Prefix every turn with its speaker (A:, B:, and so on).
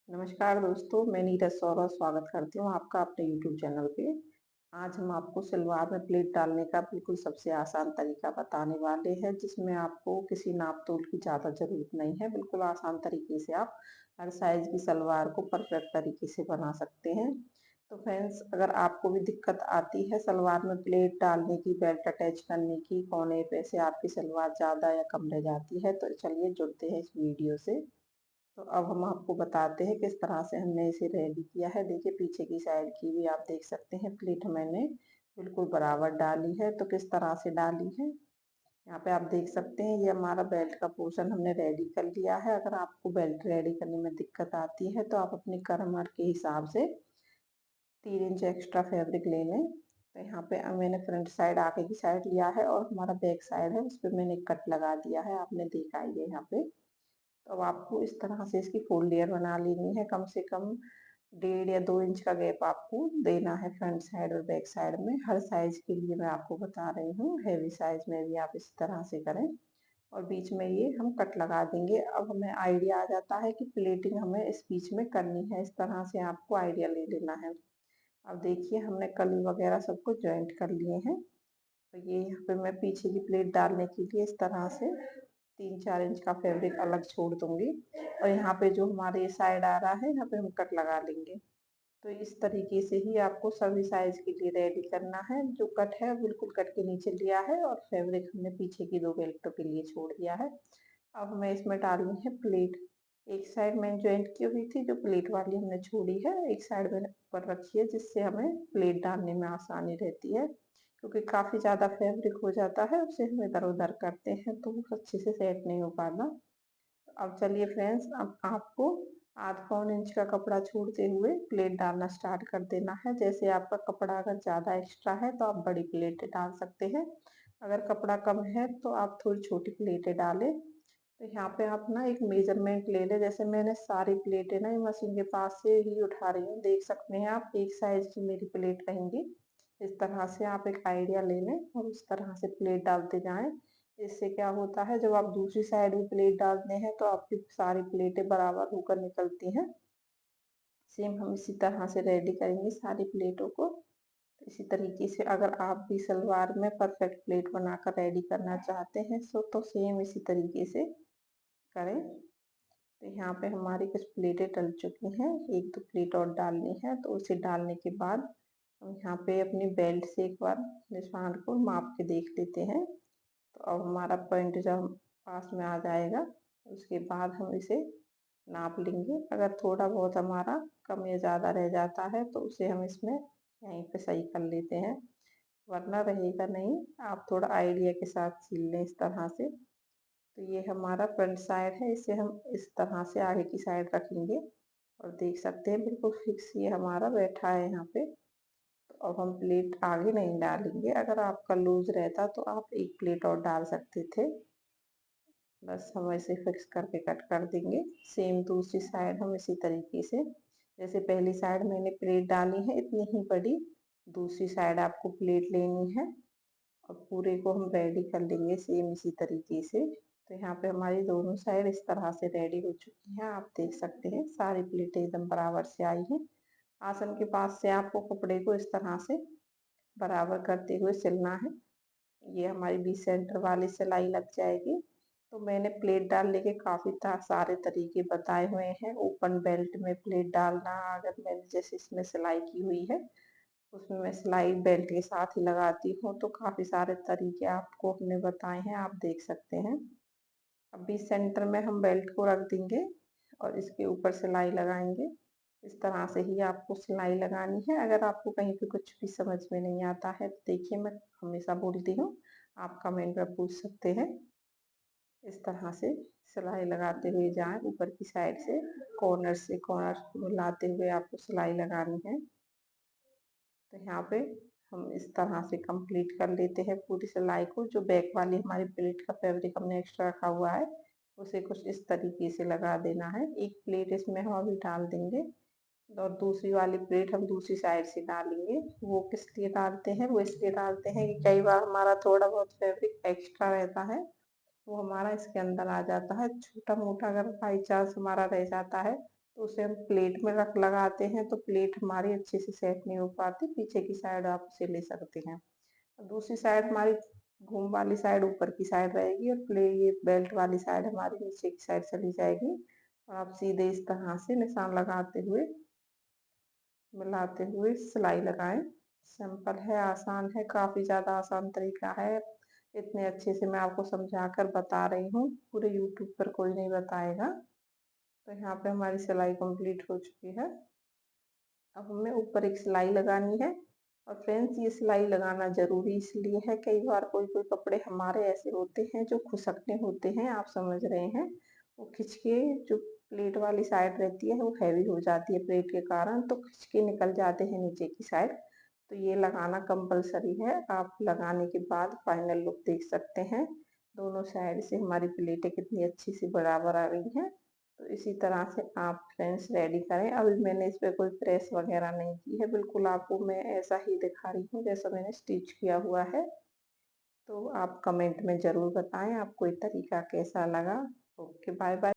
A: नमस्कार दोस्तों, मैं नीरज सौरभ स्वागत करती हूँ आपका अपने यूट्यूब चैनल पे। आज हम आपको सलवार में प्लेट डालने का बिल्कुल सबसे आसान तरीका बताने वाले हैं, जिसमें आपको किसी नाप-तोल की ज़्यादा ज़रूरत नहीं है। बिल्कुल आसान तरीके से आप हर साइज़ की सलवार को परफेक्ट तरीके से बना सकते हैं। तो फ्रेंड्स, अगर आपको भी दिक्कत आती है सलवार में प्लेट डालने की, बेल्ट अटैच करने की, कोने पे से आपकी सलवार ज़्यादा या कम रह जाती है, तो चलिए जुड़ते हैं इस वीडियो से। तो अब हम आपको बताते हैं किस तरह से हमने इसे रेडी किया है। देखिए पीछे की साइड की भी आप देख सकते हैं प्लेट मैंने बिल्कुल बराबर डाली है। तो किस तरह से डाली है, यहाँ पे आप देख सकते हैं ये हमारा बेल्ट का पोर्शन हमने रेडी कर लिया है। अगर आपको बेल्ट रेडी करने में दिक्कत आती है तो आप अपनी कमर के हिसाब से 3 इंच एक्स्ट्रा फैब्रिक ले लें। तो यहाँ पे मैंने फ्रंट साइड आगे की साइड लिया है और हमारा बैक साइड है उस पर मैंने एक कट लगा दिया है, आपने देखा ही है यहाँ पे। तो अब आपको इस तरह से इसकी फोल्ड लेयर बना लेनी है। कम से कम 1.5 या 2 इंच का गैप आपको देना है फ्रंट साइड और बैक साइड में। हर साइज के लिए मैं आपको बता रही हूँ, हैवी साइज में भी आप इस तरह से करें और बीच में ये हम कट लगा देंगे। अब हमें आइडिया आ जाता है कि प्लेटिंग हमें इस बीच में करनी है। इस तरह से आपको आइडिया ले लेना है। अब देखिए हमने कली वगैरह सब कुछ ज्वाइंट कर लिए हैं। तो ये यहाँ पे मैं पीछे की प्लेट डालने के लिए इस तरह से 3-4 इंच का फैब्रिक अलग छोड़ दूंगी और यहाँ पे जो हमारे साइड आ रहा है यहाँ पे हम कट लगा लेंगे। तो इस तरीके से ही आपको सभी साइज के लिए रेडी करना है। जो कट है बिल्कुल कट के नीचे लिया है और फैब्रिक हमने पीछे की 2 बेल्टों के लिए छोड़ दिया है। अब हमें इसमें डालनी है प्लेट। एक साइड मैंने ज्वाइंट की हुई थी, जो प्लेट वाली हमने छोड़ी है एक साइड मैंने ऊपर रखी है, जिससे हमें प्लेट डालने में आसानी रहती है। क्योंकि काफी ज्यादा फैब्रिक हो जाता है, उसे हम इधर उधर करते हैं तो वो अच्छे से सेट नहीं हो पाता। अब चलिए फ्रेंड्स, अब आपको आध पौन इंच का कपड़ा छोड़ते हुए प्लेट डालना स्टार्ट कर देना है। जैसे आपका कपड़ा अगर ज़्यादा एक्स्ट्रा है तो आप बड़ी प्लेटें डाल सकते हैं, अगर कपड़ा कम है तो आप थोड़ी छोटी प्लेटें डालें। तो यहाँ पे आप ना एक मेजरमेंट ले लें। जैसे मैंने सारी प्लेटें ना मशीन के पास से ही उठा रही हूँ, देख सकते हैं आप एक साइज की मेरी प्लेट रहेंगी। इस तरह से आप एक आइडिया ले लें और उस तरह से प्लेट डालते जाएं। इससे क्या होता है, जब आप दूसरी साइड भी प्लेट डालते हैं तो आपकी सारी प्लेटें बराबर होकर निकलती हैं। सेम हम इसी तरह से रेडी करेंगे सारी प्लेटों को। इसी तरीके से अगर आप भी सलवार में परफेक्ट प्लेट बनाकर रेडी करना चाहते हैं तो सेम इसी तरीके से करें। तो यहाँ पे हमारी कुछ प्लेटें डल चुकी हैं, 1-2 प्लेट और डालनी है। तो उसे डालने के बाद हम यहाँ पे अपनी बेल्ट से एक बार निशान को माप के देख लेते हैं। तो अब हमारा पॉइंट जब पास में आ जाएगा उसके बाद हम इसे नाप लेंगे। अगर थोड़ा बहुत हमारा कम या ज़्यादा रह जाता है तो उसे हम इसमें यहीं पे सही कर लेते हैं, वरना रहेगा नहीं। आप थोड़ा आइडिया के साथ सिल लें इस तरह से। तो ये हमारा फ्रंट साइड है, इसे हम इस तरह से आगे की साइड रखेंगे और देख सकते हैं बिल्कुल फिक्स ये हमारा बैठा है यहाँ पे। तो अब हम प्लेट आगे नहीं डालेंगे। अगर आपका लूज रहता तो आप एक प्लेट और डाल सकते थे। बस हम ऐसे फिक्स करके कट कर देंगे। सेम दूसरी साइड हम इसी तरीके से, जैसे पहली साइड मैंने प्लेट डाली है इतनी ही बड़ी दूसरी साइड आपको प्लेट लेनी है और पूरे को हम रेडी कर लेंगे सेम इसी तरीके से। तो यहाँ पे हमारी दोनों साइड इस तरह से रेडी हो चुकी हैं। आप देख सकते हैं सारी प्लेटें एकदम बराबर से आई हैं। आसन के पास से आपको कपड़े को इस तरह से बराबर करते हुए सिलना है। ये हमारी बीच सेंटर वाली सिलाई लग जाएगी। तो मैंने प्लेट डालने के काफी सारे तरीके बताए हुए हैं। ओपन बेल्ट में प्लेट डालना, अगर मैंने जैसे इसमें सिलाई की हुई है उसमें मैं सिलाई बेल्ट के साथ ही लगाती हूँ। तो काफी सारे तरीके आपको हमने बताए हैं, आप देख सकते हैं। अब बीच सेंटर में हम बेल्ट को रख देंगे और इसके ऊपर सिलाई लगाएंगे। इस तरह से ही आपको सिलाई लगानी है। अगर आपको कहीं पे कुछ भी समझ में नहीं आता है तो देखिए, मैं हमेशा बोलती हूँ, आप कमेंट में पूछ सकते हैं। इस तरह से सिलाई लगाते हुए जाएं, ऊपर की साइड से कॉर्नर मिलाते हुए आपको सिलाई लगानी है। तो यहाँ पे हम इस तरह से कंप्लीट कर लेते हैं पूरी सिलाई को। जो बैक वाली हमारी प्लेट का फैब्रिक हमने एक्स्ट्रा रखा हुआ है उसे कुछ इस तरीके से लगा देना है। एक प्लेट इसमें हम अभी डाल देंगे और दूसरी वाली प्लेट हम दूसरी साइड से डालेंगे। वो किस लिए डालते हैं, वो इसलिए डालते हैं कि कई बार हमारा थोड़ा बहुत फैब्रिक एक्स्ट्रा रहता है, वो हमारा इसके अंदर आ जाता है। छोटा मोटा अगर बाई चांस हमारा रह जाता है तो उसे हम प्लेट में रख लगाते हैं तो प्लेट हमारी अच्छे से सेट नहीं हो पाती, पीछे की साइड आप उसे ले सकते हैं। और दूसरी साइड हमारी घूम वाली साइड ऊपर की साइड रहेगी और ये बेल्ट वाली साइड हमारी नीचे की साइड चली जाएगी। और आप सीधे इस तरह से निशान लगाते हुए, मिलाते हुए सिलाई लगाएं। सिंपल है, आसान है, काफी ज्यादा आसान तरीका है। इतने अच्छे से मैं आपको समझा कर बता रही हूँ, पूरे यूट्यूब पर कोई नहीं बताएगा। तो यहाँ पे हमारी सिलाई कंप्लीट हो चुकी है। अब हमें ऊपर एक सिलाई लगानी है। और फ्रेंड्स, ये सिलाई लगाना जरूरी इसलिए है, कई बार कोई कोई कपड़े हमारे ऐसे होते हैं जो खुसकने होते हैं, आप समझ रहे हैं, वो खिंच के जो प्लेट वाली साइड रहती है वो हैवी हो जाती है प्लेट के कारण, तो खिंच के निकल जाते हैं नीचे की साइड। तो ये लगाना कंपलसरी है। आप लगाने के बाद फाइनल लुक देख सकते हैं, दोनों साइड से हमारी प्लेटें कितनी अच्छी सी बराबर आ गई हैं। तो इसी तरह से आप फ्रेंड्स रेडी करें। अभी मैंने इस पे कोई प्रेस वगैरह नहीं की है, बिल्कुल आपको मैं ऐसा ही दिखा रही हूँ जैसा मैंने स्टिच किया हुआ है। तो आप कमेंट में ज़रूर बताएं आपको ये तरीका कैसा लगा। Okay, bye bye.